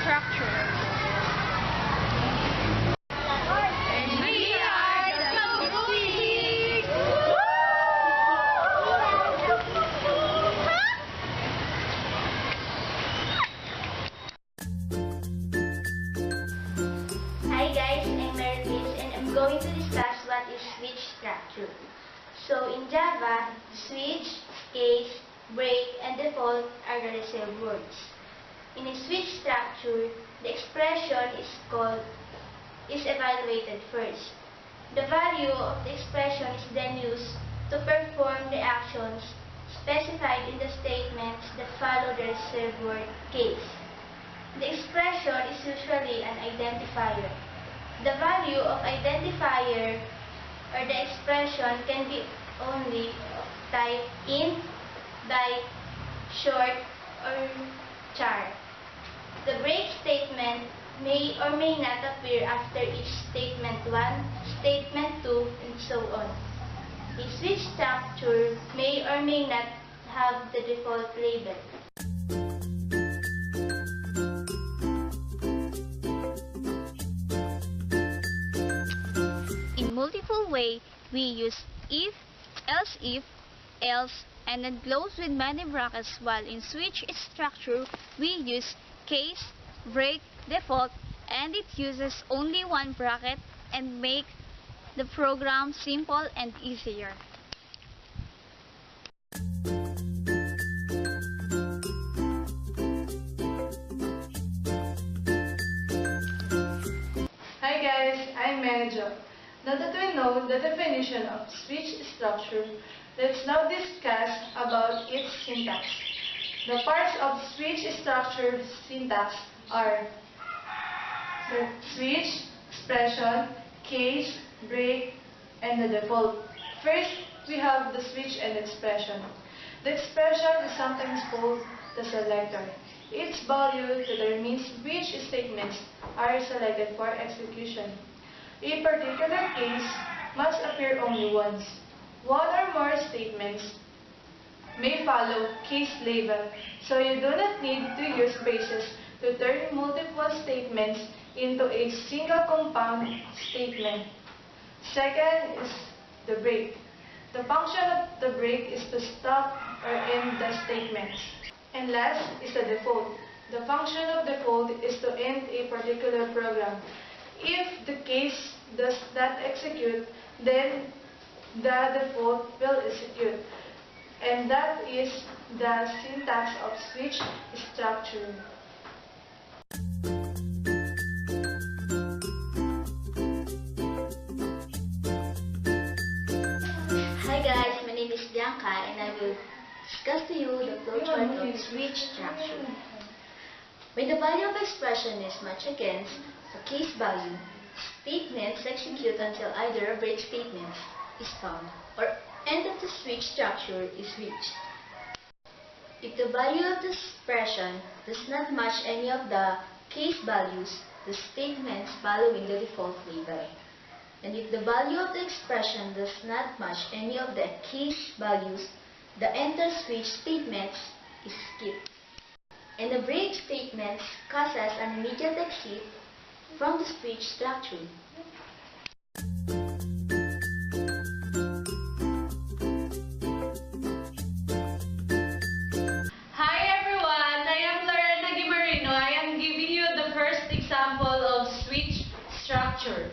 structure. And we are the Kabuis! Hi guys, I'm Meredith and I'm going to discuss what is switch structure. So in Java, switch, case, break, and default are the reserved words. In a switch structure, the expression is evaluated first. The value of the expression is then used to perform the actions specified in the statements that follow the reserved word case. The expression is usually an identifier. The value of identifier or the expression can be only of type int, byte, short, or char. The break statement may or may not appear after each statement 1, statement 2, and so on. A switch structure may or may not have the default label. In multiple way, we use if, else, and then close with many brackets, while in switch structure, we use case, break, default, and it uses only one bracket and make the program simple and easier. Hi guys, I'm Manager. Now that we know the definition of switch structure, let's now discuss about its syntax. The parts of switch structure syntax are the switch, expression, case, break, and the default. First, we have the switch and expression. The expression is sometimes called the selector. Its value determines which statements are selected for execution. A particular case must appear only once. One or more statements may follow case label, so you do not need to use braces to turn multiple statements into a single compound statement. Second is the break. The function of the break is to stop or end the statements. And last is the default. The function of default is to end a particular program. If the case does not execute, then the default will execute. And that is the syntax of switch structure. Hi guys, my name is Bianca and I will discuss to you the flowchart of switch structure. When the value of expression is matched against the case value, statements execute until either a break statement is found or end of the switch structure is reached. If the value of the expression does not match any of the case values, the statements following the default label. And if the value of the expression does not match any of the case values, the enter switch statements is skipped. And the break statements causes an immediate exit from the switch structure. Hi everyone, I am Lorena Guimarino. I am giving you the first example of switch structure.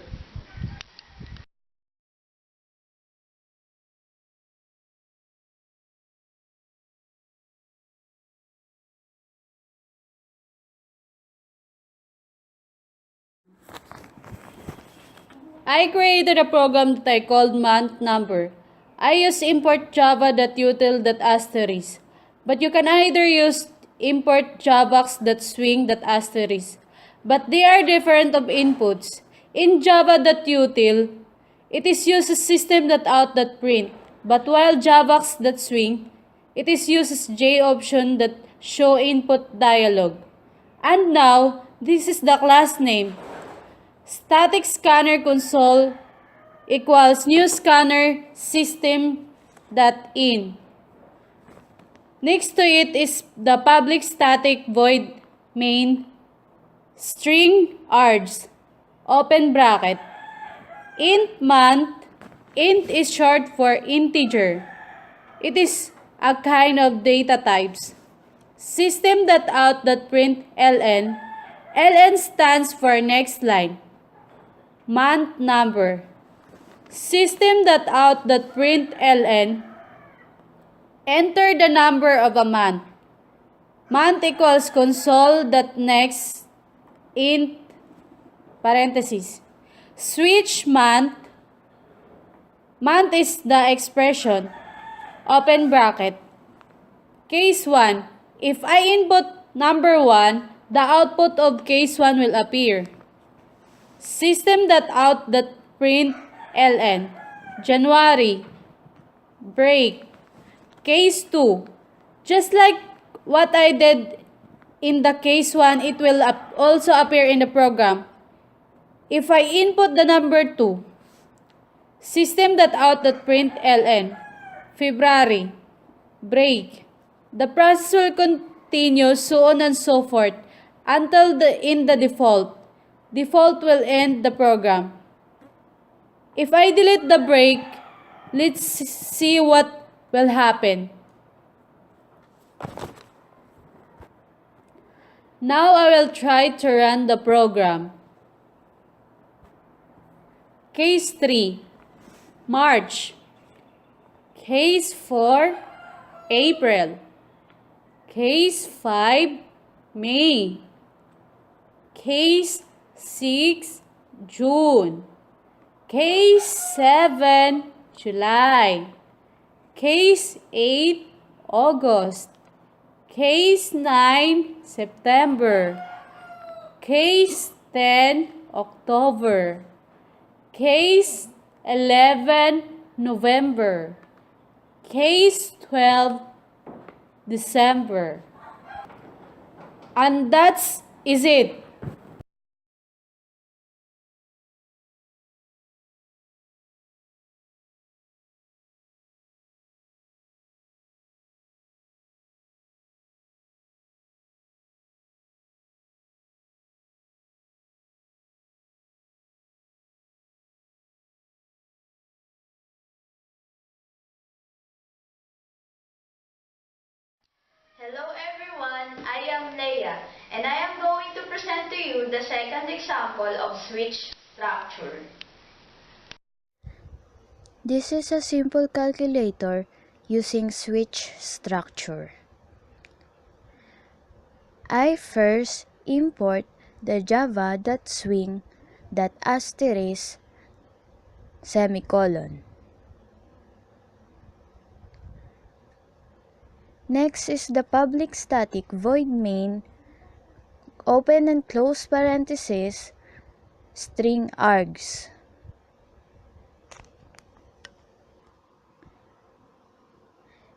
I created a program that I called month number. I use import java.util.asterisk. But you can either use import javax.swing.asterisk. But they are different of inputs. In java.util, it is used as system.out.print. But while javax.swing, it is used as joption.showInput dialog. And now, this is the class name. Static scanner console equals new scanner system.in. Next to it is the public static void main string args, open bracket, int month, int is short for integer. It is a kind of data types. System.out.println, ln stands for next line, month number. System.out.println, enter the number of a month. Month equals console.next int parenthesis. Switch month. Month is the expression, open bracket. Case 1. If I input number 1, the output of case 1 will appear. System.out.println, January, break. Case 2. Just like what I did in the case 1, it will also appear in the program. If I input the number 2, system.out.println, February, break. The process will continue, so on and so forth, until in the default. Default will end the program. If I delete the break, let's see what will happen. Now I will try to run the program. Case 3, March. Case 4, April. Case 5, May. Case 6, June. Case 7, July. Case 8, August. Case 9, September. Case 10, October. Case 11, November. Case 12, December. And that's it. Hello everyone, I am Leia, and I am going to present to you the second example of switch structure. This is a simple calculator using switch structure. I first import the java.swing.asterisk semicolon. Next is the public static void main, open and close parenthesis, string args.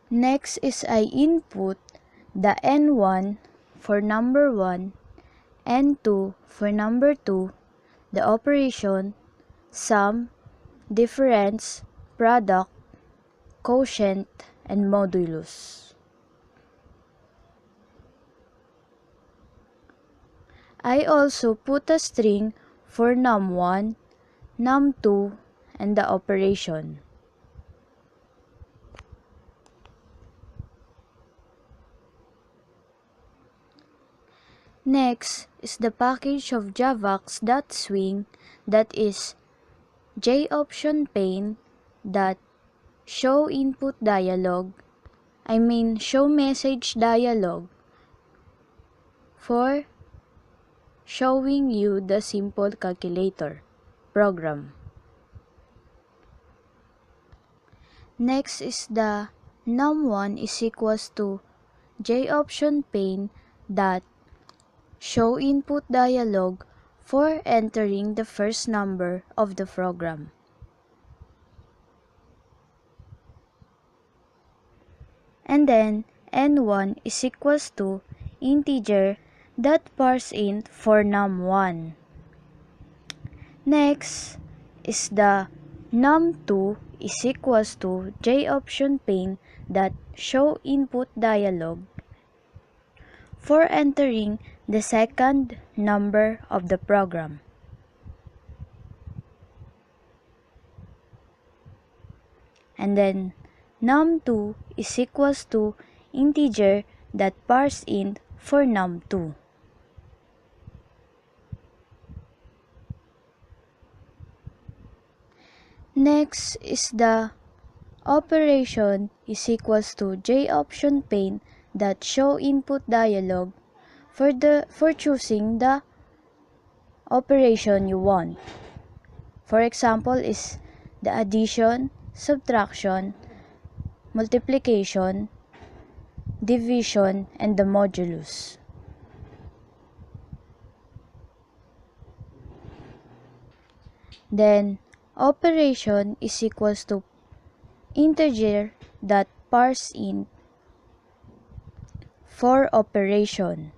Next is I input the n1 for number 1, n2 for number 2, the operation, sum, difference, product, quotient, and modulus. I also put a string for num1, num2, and the operation. Next is the package of javax.swing, that is joptionPane.showInputDialog, show message dialog, for showing you the simple calculator program. Next is the num1 is equals to joptionPane.showInputDialog for entering the first number of the program. And then n1 is equals to integer.parseInt for num1. Next is the num2 is equals to joptionPane.showInputDialog for entering the second number of the program. And then num2 is equals to integer that parse int for num2. Next is the operation is equals to JOption pane that show input dialog for choosing the operation you want. For example is the addition, subtraction, multiplication, division, and the modulus. Then operation is equals to integer that parse int for operation.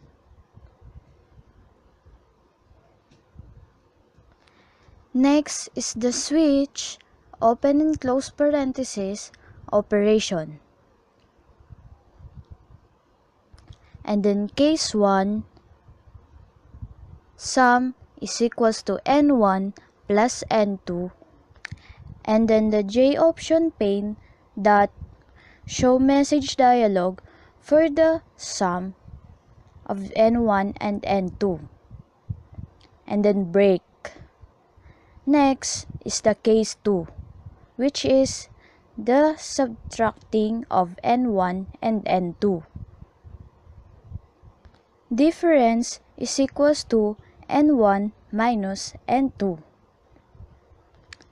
Next is the switch, open and close parenthesis, operation. And then case 1, sum is equals to n1 plus n2. And then the JOption pane that show message dialog for the sum of n1 and n2. And then break. Next is the case 2, which is the subtracting of n1 and n2. Difference is equals to n1 minus n2.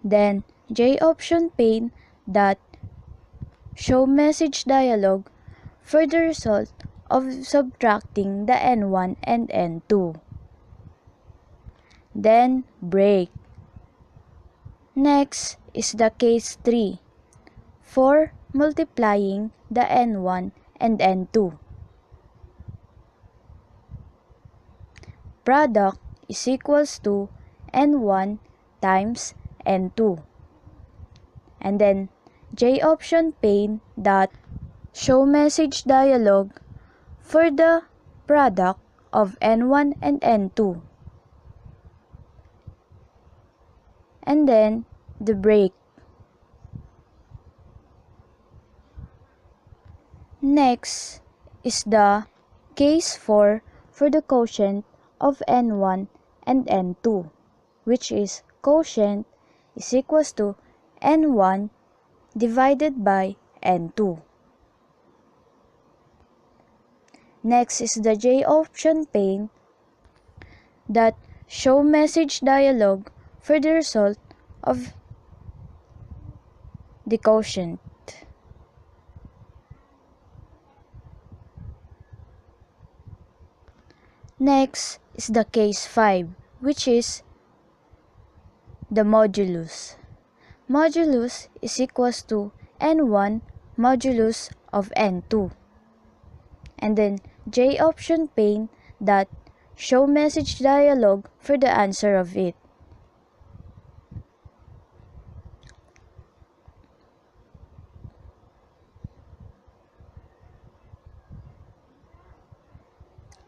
Then JOption pane that show message dialog for the result of subtracting the n1 and n2. Then break. Next is the case 3 for multiplying the n1 and n2. Product is equals to n1 times n2. And then JOption pane that show message dialog for the product of n1 and n2. And then the break. Next is the case 4 for the quotient of n1 and n2, which is quotient is equals to n1 divided by n2. Next is the JOption pane that show message dialog for the result of the quotient. Next is the case 5, which is the modulus. Modulus is equals to n1 modulus of n2. And then JOption pane that show message dialog for the answer of it.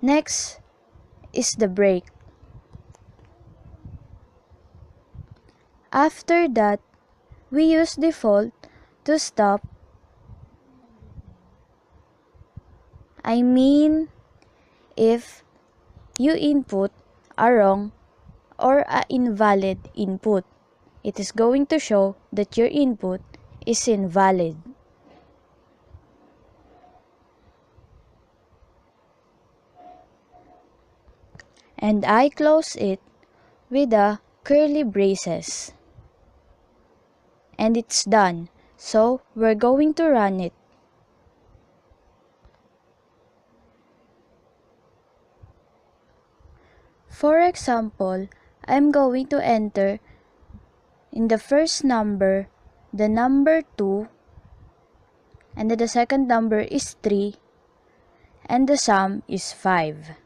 Next is the break. After that, we use default to stop. If you input a wrong or an invalid input, it is going to show that your input is invalid. And I close it with the curly braces. And it's done. So we're going to run it. For example, I'm going to enter in the first number the number 2, and then the second number is 3, and the sum is 5.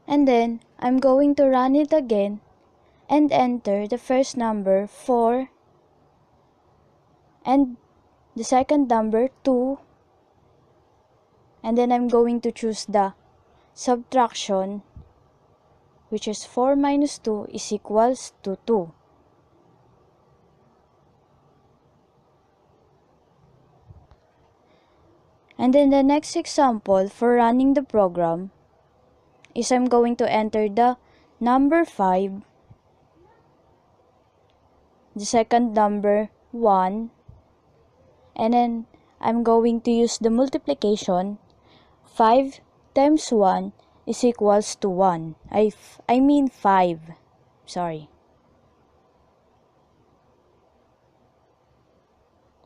And then I'm going to run it again and enter the first number 4, and the second number 2, and then I'm going to choose the subtraction, which is 4 minus 2 is equals to 2. And then the next example for running the program is I'm going to enter the number 5, the second number 1, and then I'm going to use the multiplication. 5 times 1 is equals to 1. I mean 5. Sorry.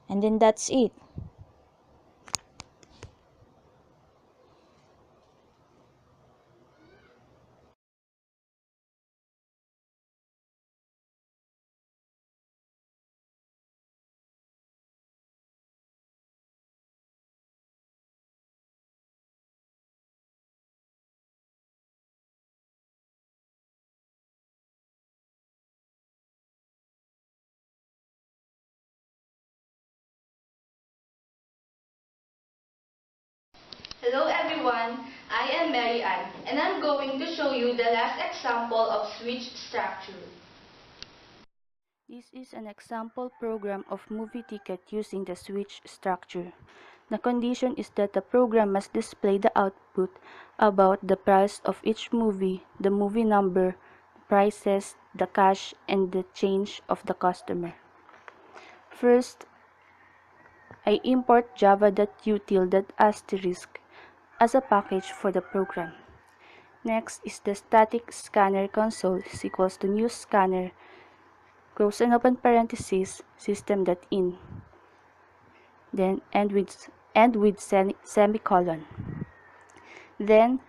And then that's it. Hello everyone, I am Mary Ann and I'm going to show you the last example of switch structure. This is an example program of movie ticket using the switch structure. The condition is that the program must display the output about the price of each movie, the movie number, prices, the cash, and the change of the customer. First, I import java.util.asterisk as a package for the program. Next is the static scanner console is equals to new scanner, close and open parenthesis, system.in, then end with semicolon. Then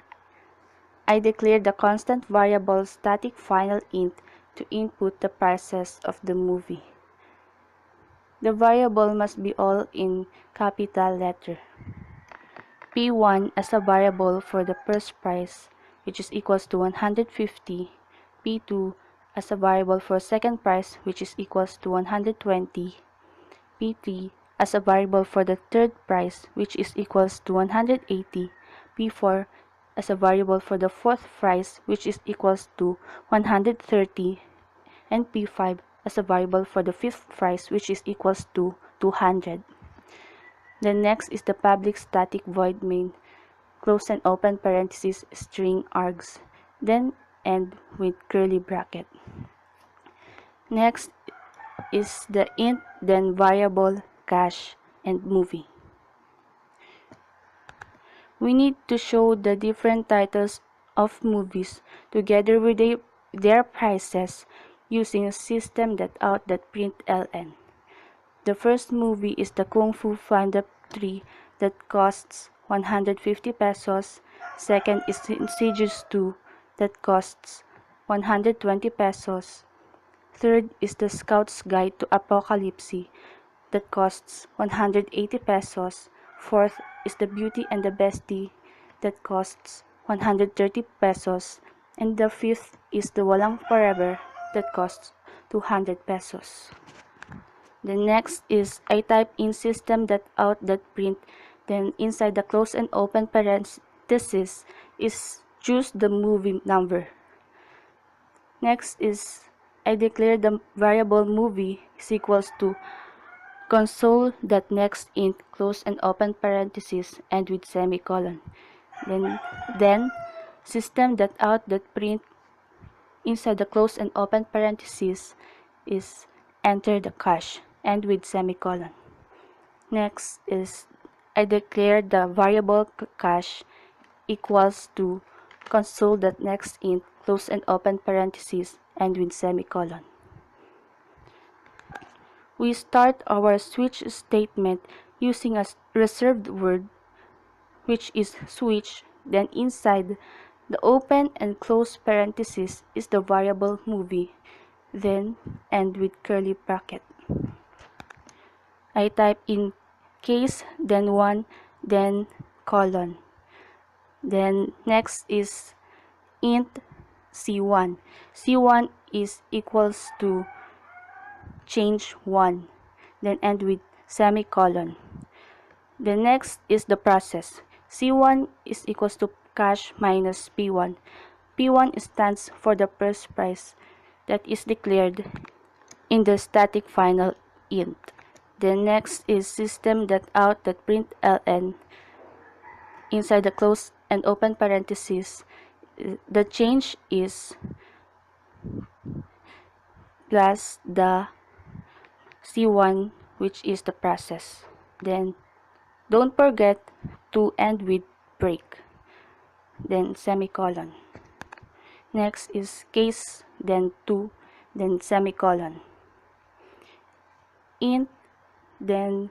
I declare the constant variable static final int to input the prices of the movie. The variable must be all in capital letter. P1 as a variable for the first price, which is equals to 150. P2 as a variable for second price, which is equals to 120. P3 as a variable for the third price, which is equals to 180. P4 as a variable for the fourth price, which is equals to 130. And P5 as a variable for the fifth price, which is equals to 200. The next is the public static void main, close and open parenthesis, string args, then end with curly bracket. Next is the int, then variable, cash, and movie. We need to show the different titles of movies together with their prices using system.out.println. The first movie is the Kung Fu Panda 3 that costs 150 pesos. Second is Insidious 2 that costs 120 pesos. Third is the Scout's Guide to Apocalypse that costs 180 pesos. Fourth is the Beauty and the Bestie that costs 130 pesos. And the fifth is the Walang Forever that costs 200 pesos. The next is I type in system.out.print, then inside the close and open parenthesis is choose the movie number. Next is I declare the variable movie is equals to console.nextInt close and open parenthesis and with semicolon. Then system.out.print inside the close and open parenthesis is enter the cash and with semicolon. Next is I declare the variable cash equals to console.nextInt close and open parenthesis and with semicolon. We start our switch statement using a reserved word, which is switch, then inside the open and close parenthesis is the variable movie, then end with curly bracket. I type in case, then 1, then colon. Then next is int C1. C1 is equals to change 1, then end with semicolon. The next is the process. C1 is equals to cash minus P1. P1 stands for the first price that is declared in the static final int. The next is system.out.println. Inside the close and open parentheses, the change is plus the C1, which is the process. Then don't forget to end with break, then semicolon. Next is case, then 2, then semicolon. Int, then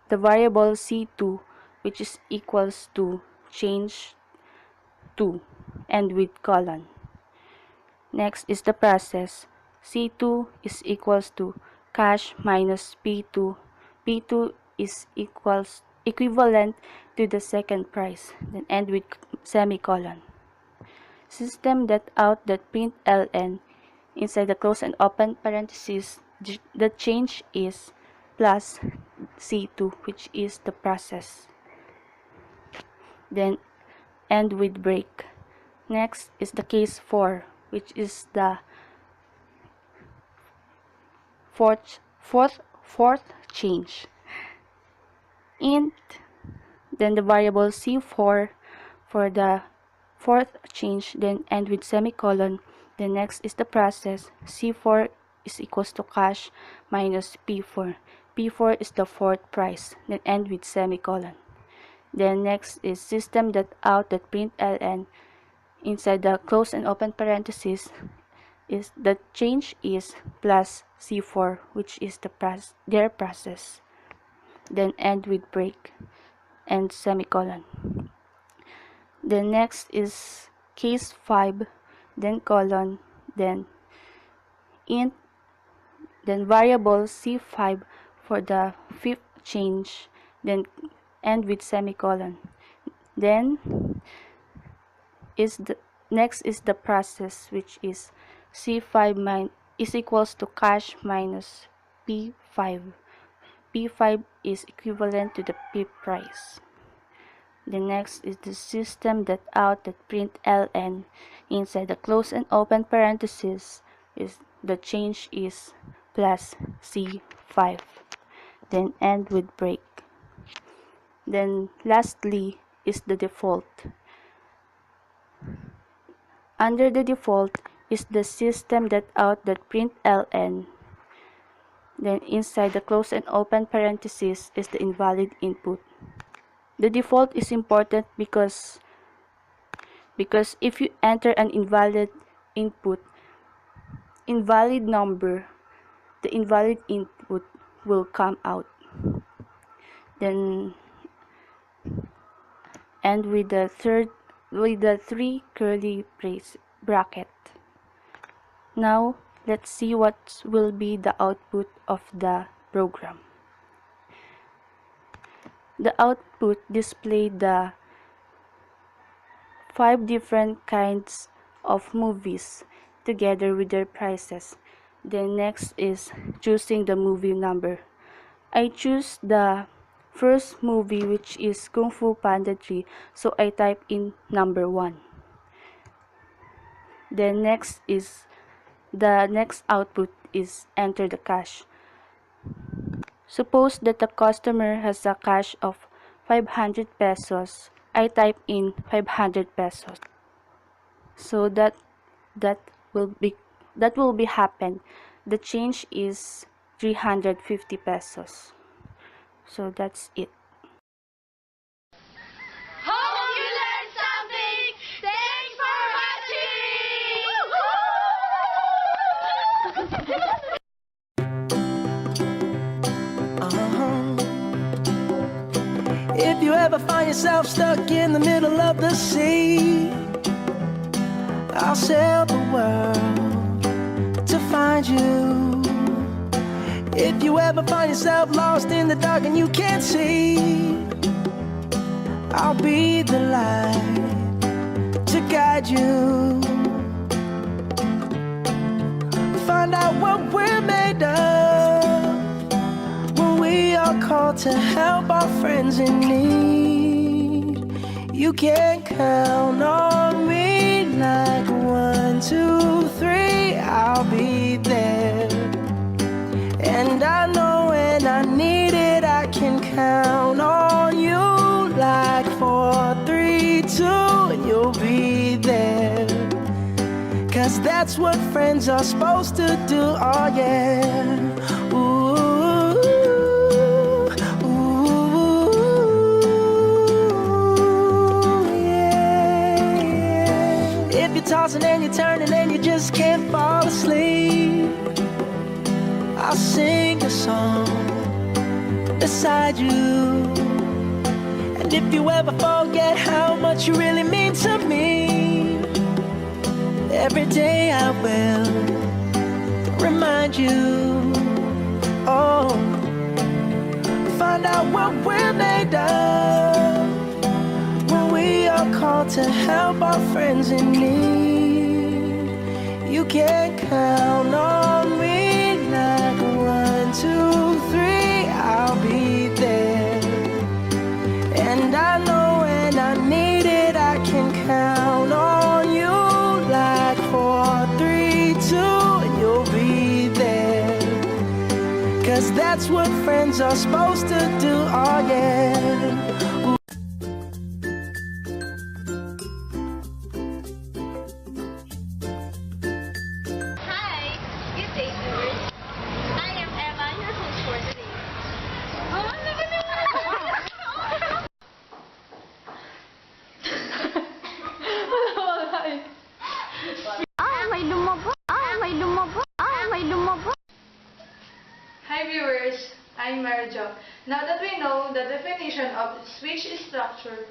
the variable C2, which is equals to change 2, and with colon. Next is the process. C2 is equals to cash minus P2. P2 is equivalent to the second price, then end with semicolon. System.out.println, inside the close and open parentheses, the change is plus C2, which is the process. Then end with break. Next is the case 4, which is the fourth change. Int, then the variable C4 for the fourth change, then end with semicolon. The next is the process. C4 is equals to cash minus P4. P4 is the fourth price, then end with semicolon. Then next is system.out.println, inside the close and open parentheses, is the change is plus C4, which is their process, then end with break and semicolon. The next is case 5, then colon, then int, then variable C5 for the fifth change, then end with semicolon. Then next is the process, which is C5 is equals to cash minus P5. P5 is equivalent to the P price. The next is the system.out.println, inside the close and open parentheses, is the change is plus C5, then end with break. Then lastly is the default. Under the default is the system.out.println, then inside the close and open parentheses is the invalid input. The default is important because if you enter an invalid input, invalid number, the invalid input will come out. Then end with the three curly bracket. Now let's see what will be the output of the program. The output displayed the 5 different kinds of movies together with their prices. Then next is choosing the movie number. I choose the first movie, which is Kung Fu Panda 3, so I type in number 1. Then the next output is enter the cash. Suppose that the customer has a cash of 500 pesos. I type in 500 pesos. So that will be happen. The change is 350 pesos. So that's it. Hope you learned something! Thanks for watching! If you ever find yourself stuck in the middle of the sea, I'll sail the world to find you. If you ever find yourself lost in the dark and you can't see, I'll be the light to guide you. Find out what we're made of when we called to help our friends in need. You can count on me like 1, 2, 3, I'll be there. And I know when I need it, I can count on you like 4, 3, 2, and you'll be there. 'Cause that's what friends are supposed to do, oh yeah. Ooh, ooh, yeah. If you're tossing and you're turning and you just can't fall asleep, I'll sing a song beside you. And if you ever forget how much you really mean to me, every day I will remind you. Oh, find out what we're made of when we are called to help our friends in need. You can count on me like 1, 2, 3, I'll be there. And I know when I need it, I can count on you like 4, 3, 2, and you'll be there. 'Cause that's what friends are supposed to do, oh yeah. Hi, good day, viewers. I am Emma, your host for today. Oh, naman naman! May lumaba. Hi viewers, I'm Mary Jo. Now that we know the definition of switch structure,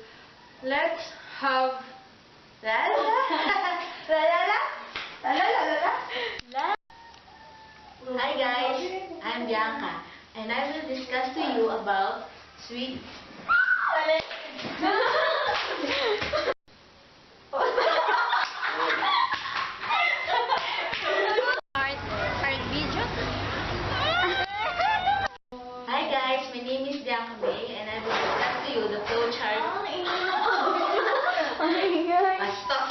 let's have La la la la la la la la la. Hi guys, I'm Bianca, and I will discuss to you about switch. Art video. Hi guys, my name is Bianca May, and I will discuss to you the flow chart. Basta.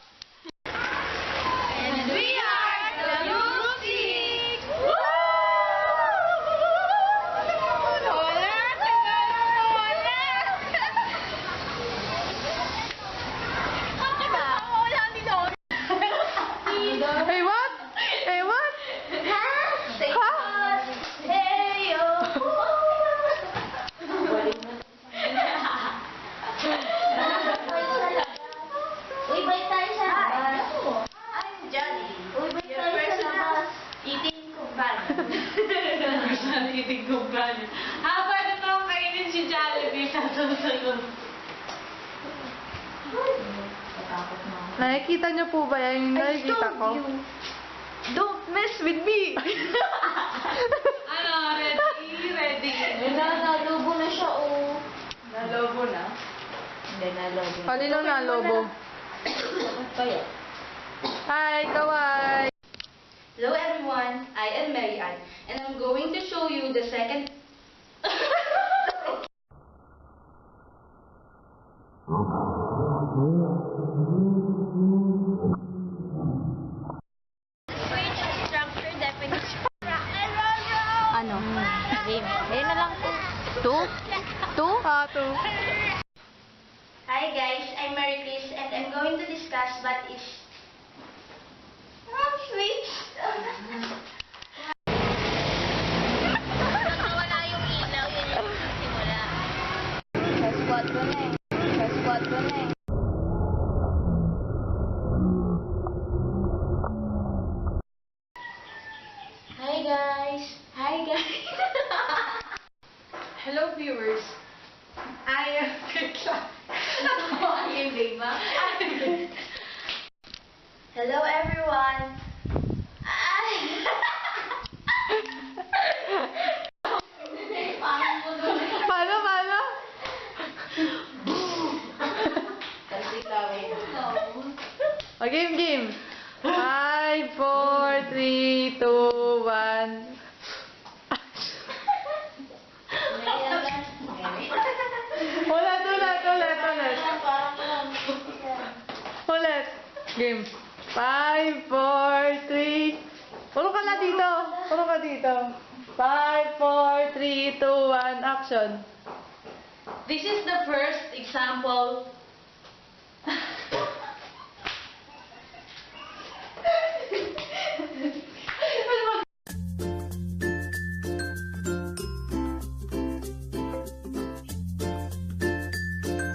And we are the music! Hey what? Hey what? Say hey yo. Uy, balik tayo sa labas. I'm Johnny. Uy, balik tayo sa labas. Eating kumbahan. Haba na to kainin si Jollibee sa susunod. Nakikita niyo po ba yung nakikita ko? Don't mess with me. Ano, ready? Nalobo na siya, oh. Nalobo na? Hindi, nalobo. Kanino nalobo? Kaya. Hi, kawai! Hello everyone, I am Mary Ann, and I'm going to show you the second... Switch structure definition. Ano? Game. Ayun na lang po. Two? Two. Hi guys, I'm Mary Chris, and I'm going to discuss what is switch. Nawala yung ilaw, yun yung simula. Press 4 na eh. Hi guys. Hello viewers. I am Tekla. Hello everyone. Paano? O, game. 5, 4, 3, 2, 1. Game. 5, 4, 3. Puro ka na dito. Puro ka dito. 5, 4, 3, 2, 1, action. This is the first example.